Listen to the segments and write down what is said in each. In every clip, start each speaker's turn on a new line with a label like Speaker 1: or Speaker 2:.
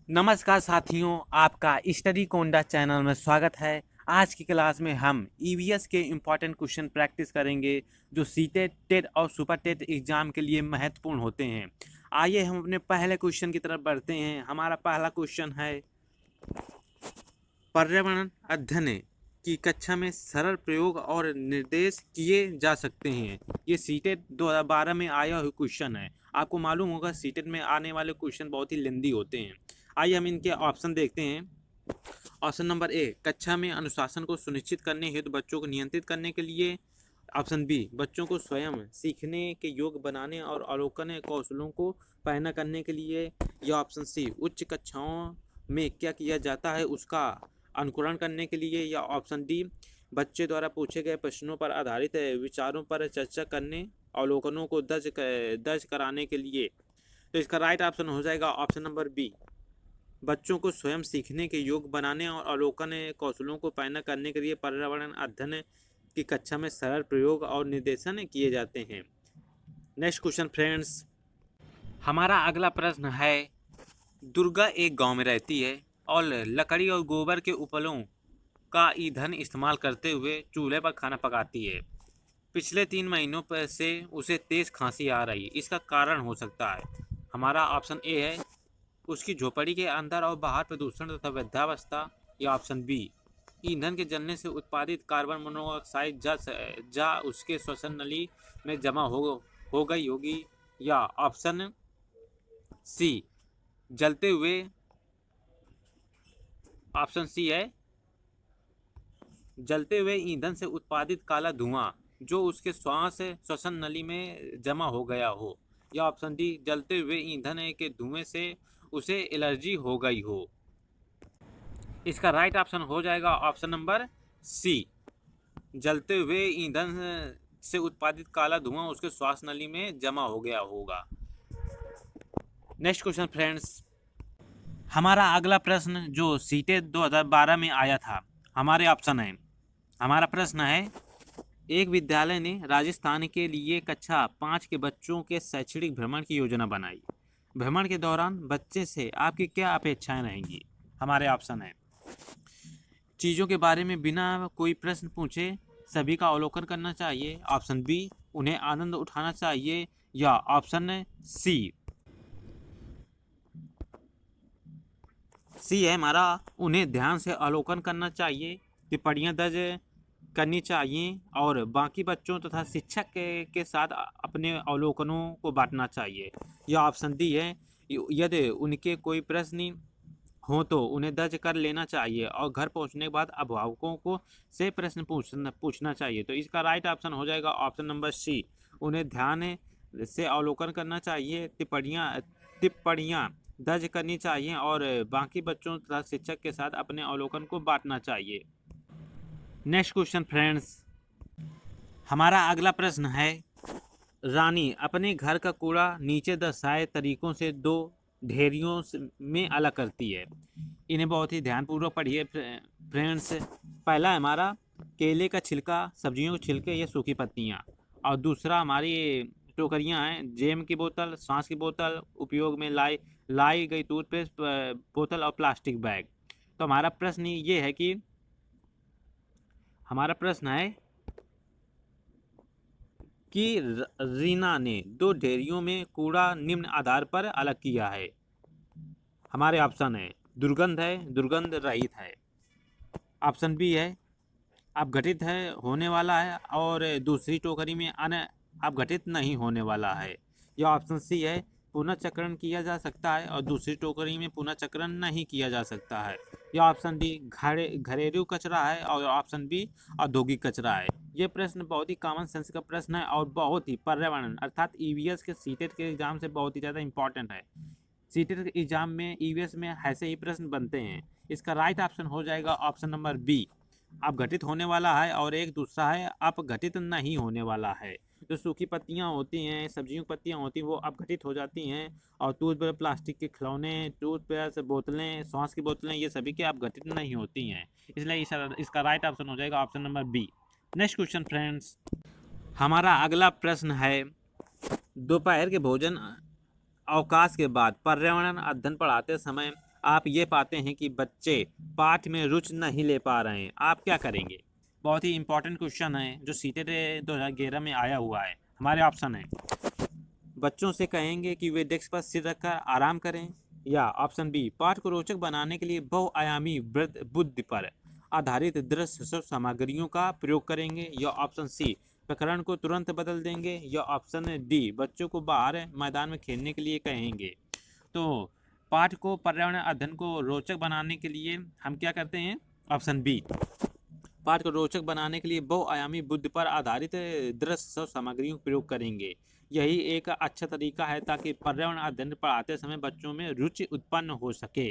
Speaker 1: नमस्कार साथियों, आपका स्टडी कोंडा चैनल में स्वागत है। आज की क्लास में हम ईवीएस के इम्पॉर्टेंट क्वेश्चन प्रैक्टिस करेंगे जो सीटेट, टेट और सुपर टेट एग्जाम के लिए महत्वपूर्ण होते हैं। आइए हम अपने पहले क्वेश्चन की तरफ बढ़ते हैं। हमारा पहला क्वेश्चन है, पर्यावरण अध्ययन की कक्षा में सरल प्रयोग और निर्देश किए जा सकते हैं। ये सीटेट 2012 में आया हुआ क्वेश्चन है। आपको मालूम होगा सीटेट में आने वाले क्वेश्चन बहुत ही लेंदी होते हैं। आइए हम इनके ऑप्शन देखते हैं। ऑप्शन नंबर ए, कक्षा में अनुशासन को सुनिश्चित करने हेतु बच्चों को नियंत्रित करने के लिए। ऑप्शन बी, बच्चों को स्वयं सीखने के योग्य बनाने और अवलोकन कौशलों को पैना करने के लिए। या ऑप्शन सी, उच्च कक्षाओं में क्या किया जाता है उसका अनुकरण करने के लिए। या ऑप्शन डी, बच्चे द्वारा पूछे गए प्रश्नों पर आधारित विचारों पर चर्चा करने अवलोकनों को दर्ज कराने के लिए। तो इसका राइट ऑप्शन हो जाएगा ऑप्शन नंबर बी, बच्चों को स्वयं सीखने के योग्य बनाने और अवलोकन कौशलों को पैना करने के लिए पर्यावरण अध्ययन की कक्षा में सरल प्रयोग और निर्देशन किए जाते हैं। नेक्स्ट क्वेश्चन फ्रेंड्स, हमारा अगला प्रश्न है, दुर्गा एक गांव में रहती है और लकड़ी और गोबर के उपलों का ईंधन इस्तेमाल करते हुए चूल्हे पर खाना पकाती है। पिछले 3 महीनों पर से उसे तेज खांसी आ रही है, इसका कारण हो सकता है। हमारा ऑप्शन ए है, उसकी झोपड़ी के अंदर और बाहर प्रदूषण तथा वृद्धावस्था। या ऑप्शन बी, ईंधन के जलने से उत्पादित कार्बन मोनोऑक्साइड जा उसके श्वसन नली में जमा हो गई होगी। या ऑप्शन सी, जलते हुए, ऑप्शन सी है, जलते हुए ईंधन से उत्पादित काला धुआं जो उसके श्वसन नली में जमा हो गया हो। या ऑप्शन डी, जलते हुए ईंधन के धुएं से उसे एलर्जी हो गई हो। इसका राइट ऑप्शन हो जाएगा ऑप्शन नंबर सी, जलते हुए ईंधन से उत्पादित काला धुआं उसके श्वास नली में जमा हो गया होगा। नेक्स्ट क्वेश्चन फ्रेंड्स, हमारा अगला प्रश्न जो सीटेट 2012 में आया था, हमारे ऑप्शन है, हमारा प्रश्न है, एक विद्यालय ने राजस्थान के लिए कक्षा 5 के बच्चों के शैक्षणिक भ्रमण की योजना बनाई। भ्रमण के दौरान बच्चे से आपकी क्या अपेक्षाएं रहेंगी। हमारे ऑप्शन है, चीज़ों के बारे में बिना कोई प्रश्न पूछे सभी का अवलोकन करना चाहिए। ऑप्शन बी, उन्हें आनंद उठाना चाहिए। या ऑप्शन सी, सी है हमारा, उन्हें ध्यान से अवलोकन करना चाहिए, टिप्पणियाँ दर्ज करनी चाहिए और बाकी बच्चों तथा शिक्षक के साथ अपने अवलोकनों को बांटना चाहिए। या ऑप्शन डी है, यदि उनके कोई प्रश्न हो तो उन्हें दर्ज कर लेना चाहिए और घर पहुंचने के बाद अभिभावकों को से प्रश्न पूछना चाहिए। तो इसका राइट ऑप्शन हो जाएगा ऑप्शन नंबर सी, उन्हें ध्यान से अवलोकन करना चाहिए, टिप्पणियाँ दर्ज करनी चाहिए और बाकी बच्चों तथा शिक्षक के साथ अपने अवलोकन को बांटना चाहिए। नेक्स्ट क्वेश्चन फ्रेंड्स, हमारा अगला प्रश्न है, रानी अपने घर का कूड़ा नीचे दर्शाए तरीकों से दो ढेरियों में अलग करती है। इन्हें बहुत ही ध्यानपूर्वक पढ़िए फ्रेंड्स। पहला है हमारा, केले का छिलका, सब्जियों के छिलके या सूखी पत्तियाँ। और दूसरा हमारी टोकरियाँ हैं, जेम की बोतल, सांस की बोतल, उपयोग में लाई गई टूथपेस्ट बोतल और प्लास्टिक बैग। तो हमारा प्रश्न ये है कि, हमारा प्रश्न है कि रीना ने दो ढेरियों में कूड़ा निम्न आधार पर अलग किया है। हमारे ऑप्शन है, दुर्गंध है, दुर्गंध रहित है। ऑप्शन बी है, अपघटित है, होने वाला है, और दूसरी टोकरी में अपघटित नहीं होने वाला है। या ऑप्शन सी है, पुनर्चक्रण किया जा सकता है और दूसरी टोकरी में पुनर्चक्रण नहीं किया जा सकता है। या ऑप्शन डी, घरेलू कचरा है। और ऑप्शन बी, औद्योगिक कचरा है। ये प्रश्न बहुत ही कॉमन सेंस का प्रश्न है और बहुत ही पर्यावरण अर्थात ईवीएस के सीटेट के एग्जाम से बहुत ही ज़्यादा इंपॉर्टेंट है। सीटेट के एग्जाम में ईवीएस में ऐसे ही प्रश्न बनते हैं। इसका राइट ऑप्शन हो जाएगा ऑप्शन नंबर बी, अपघटित होने वाला है, और एक दूसरा है अपघटित नहीं होने वाला है। जो सूखी पत्तियां होती हैं, सब्जियों की पत्तियां होती हैं, वो अपघटित हो जाती हैं, और टूथब्रश, प्लास्टिक के खिलौने, टूथब्रश, बोतलें, सॉस की बोतलें, ये सभी के अपघटित नहीं होती हैं। इसलिए इसका राइट ऑप्शन हो जाएगा option number B. Next question friends, हमारा अगला प्रश्न है, दोपहर के भोजन अवकाश के बाद पर्यावरण अध्ययन पढ़ाते समय आप ये पाते हैं कि बच्चे पाठ में रुचि नहीं ले पा रहे हैं, आप क्या करेंगे? बहुत ही इंपॉर्टेंट क्वेश्चन है जो सीटेट 2011 में आया हुआ है। हमारे ऑप्शन है, बच्चों से कहेंगे कि वे डेस्क पर सिर रखकर आराम करें, या ऑप्शन बी, पाठ को रोचक बनाने के लिए बहुआयामी बुद्धि पर आधारित दृश्य सामग्रियों का प्रयोग करेंगे, या ऑप्शन सी, प्रकरण को तुरंत बदल देंगे, या ऑप्शन डी, बच्चों को बाहर मैदान में खेलने के लिए कहेंगे। तो पाठ को पर्यावरण अध्ययन को रोचक बनाने के लिए हम क्या करते हैं? ऑप्शन बी, पाठ को रोचक बनाने के लिए बहुआयामी बुद्धि पर आधारित दृश्य सामग्रियों का प्रयोग करेंगे। यही एक अच्छा तरीका है ताकि पर्यावरण अध्ययन पढ़ाते समय बच्चों में रुचि उत्पन्न हो सके।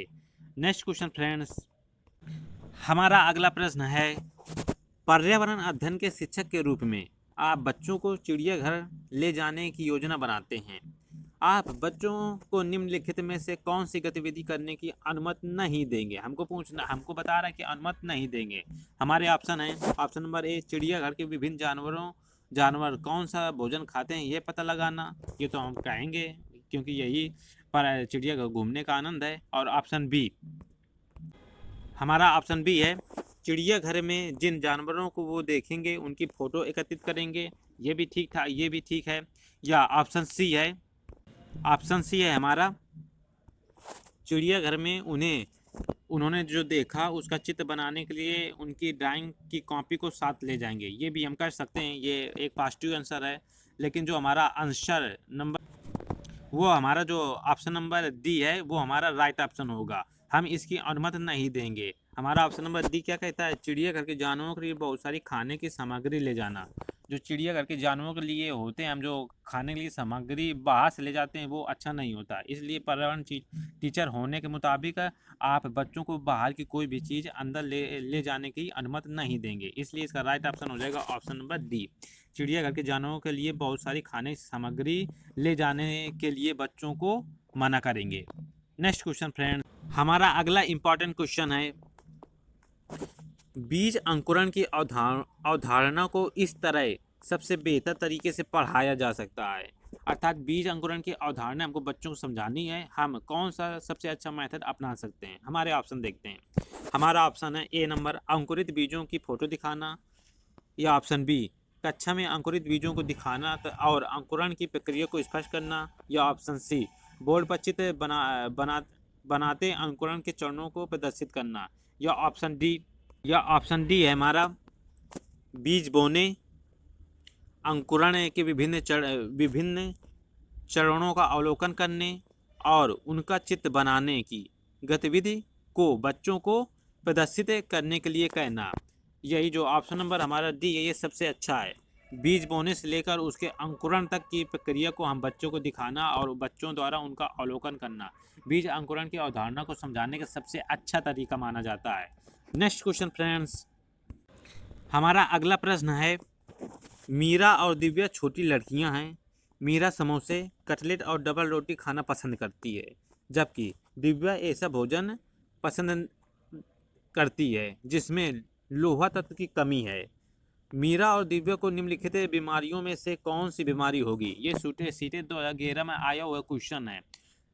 Speaker 1: नेक्स्ट क्वेश्चन फ्रेंड्स, हमारा अगला प्रश्न है, पर्यावरण अध्ययन के शिक्षक के रूप में आप बच्चों को चिड़ियाघर ले जाने की योजना बनाते हैं। आप बच्चों को निम्नलिखित में से कौन सी गतिविधि करने की अनुमति नहीं देंगे? हमको बता रहा है कि अनुमति नहीं देंगे। हमारे ऑप्शन है, ऑप्शन नंबर ए, चिड़ियाघर के विभिन्न जानवर कौन सा भोजन खाते हैं ये पता लगाना। ये तो हम कहेंगे क्योंकि यही पर चिड़ियाघर घूमने का आनंद है। और ऑप्शन बी, हमारा ऑप्शन बी है, चिड़ियाघर में जिन जानवरों को वो देखेंगे उनकी फ़ोटो एकत्रित करेंगे। ये भी ठीक था, ये भी ठीक है। या ऑप्शन सी है, ऑप्शन सी है हमारा, चिड़ियाघर में उन्होंने जो देखा उसका चित्र बनाने के लिए उनकी ड्राइंग की कॉपी को साथ ले जाएंगे। ये भी हम कर सकते हैं, ये एक पॉजिटिव आंसर है। लेकिन जो हमारा आंसर नंबर, वो हमारा जो ऑप्शन नंबर डी है वो हमारा राइट ऑप्शन होगा। हम इसकी अनुमति नहीं देंगे। हमारा ऑप्शन नंबर डी क्या कहता है? चिड़ियाघर के जानवरों के लिए बहुत सारी खाने की सामग्री ले जाना। जो चिड़ियाघर के जानवरों के लिए होते हैं, हम जो खाने के लिए सामग्री बाहर से ले जाते हैं वो अच्छा नहीं होता। इसलिए पर्यावरण टीचर होने के मुताबिक आप बच्चों को बाहर की कोई भी चीज़ अंदर ले जाने की अनुमति नहीं देंगे। इसलिए इसका राइट ऑप्शन हो जाएगा ऑप्शन नंबर डी, चिड़ियाघर के जानवरों के लिए बहुत सारी खाने की सामग्री ले जाने के लिए बच्चों को मना करेंगे। नेक्स्ट क्वेश्चन फ्रेंड, हमारा अगला इम्पॉर्टेंट क्वेश्चन है, बीज अंकुरण की अवधारणा को इस तरह सबसे बेहतर तरीके से पढ़ाया जा सकता है। अर्थात बीज अंकुरण की अवधारणा हमको बच्चों को समझानी है, हम कौन सा सबसे अच्छा मेथड अपना सकते हैं। हमारे ऑप्शन देखते हैं। हमारा ऑप्शन है ए नंबर, अंकुरित बीजों की फोटो दिखाना, या ऑप्शन बी, कक्षा में अंकुरित बीजों को दिखाना और अंकुरण की प्रक्रिया को स्पष्ट करना, या ऑप्शन सी, बोर्ड पर चित्र बनाते अंकुरण के चरणों को प्रदर्शित करना, या ऑप्शन डी है हमारा, बीज बोने, अंकुरण के विभिन्न चरणों का अवलोकन करने और उनका चित्र बनाने की गतिविधि को बच्चों को प्रदर्शित करने के लिए कहना। यही जो ऑप्शन नंबर हमारा डी है ये सबसे अच्छा है। बीज बोने से लेकर उसके अंकुरण तक की प्रक्रिया को हम बच्चों को दिखाना और बच्चों द्वारा उनका अवलोकन करना बीज अंकुरण की अवधारणा को समझाने का सबसे अच्छा तरीका माना जाता है। नेक्स्ट क्वेश्चन फ्रेंड्स, हमारा अगला प्रश्न है, मीरा और दिव्या छोटी लड़कियां हैं। मीरा समोसे, कटलेट और डबल रोटी खाना पसंद करती है, जबकि दिव्या ऐसा भोजन पसंद करती है जिसमें लोहा तत्व की कमी है। मीरा और दिव्या को निम्नलिखित बीमारियों में से कौन सी बीमारी होगी? ये सीटेट 2011 में आया हुआ क्वेश्चन है।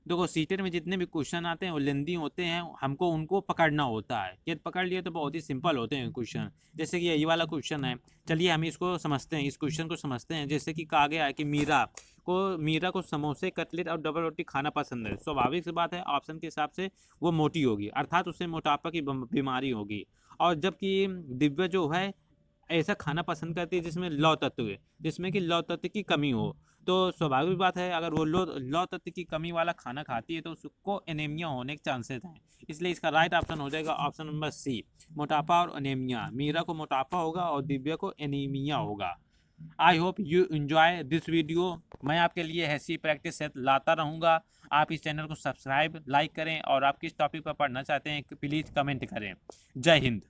Speaker 1: देखो, सीटेट में जितने भी क्वेश्चन आते हैं वो लेंदी होते हैं, हमको उनको पकड़ना होता है। ये पकड़ लिए तो बहुत ही सिंपल होते हैं क्वेश्चन। जैसे कि यही वाला क्वेश्चन है, चलिए हम इसको समझते हैं, इस क्वेश्चन को समझते हैं। जैसे कि कहा गया है कि मीरा को समोसे, कटलेट और डबल रोटी खाना पसंद है। स्वाभाविक सी बात है, ऑप्शन के हिसाब से वो मोटी होगी, अर्थात उसे मोटापा की बीमारी होगी। और जबकि दिव्या जो है ऐसा खाना पसंद करती है जिसमें कि लौह तत्व की कमी हो। तो स्वाभाविक बात है, अगर वो लौह तत्व की कमी वाला खाना खाती है तो उसको एनीमिया होने के चांसेस हैं। इसलिए इसका राइट ऑप्शन हो जाएगा ऑप्शन नंबर सी, मोटापा और एनीमिया। मीरा को मोटापा होगा और दिव्या को एनीमिया होगा। I hope you enjoy this video. मैं आपके लिए ऐसी प्रैक्टिस सेट लाता रहूँगा। आप इस चैनल को सब्सक्राइब, लाइक करें और आप किस टॉपिक पर पढ़ना चाहते हैं प्लीज़ कमेंट करें। जय हिंद।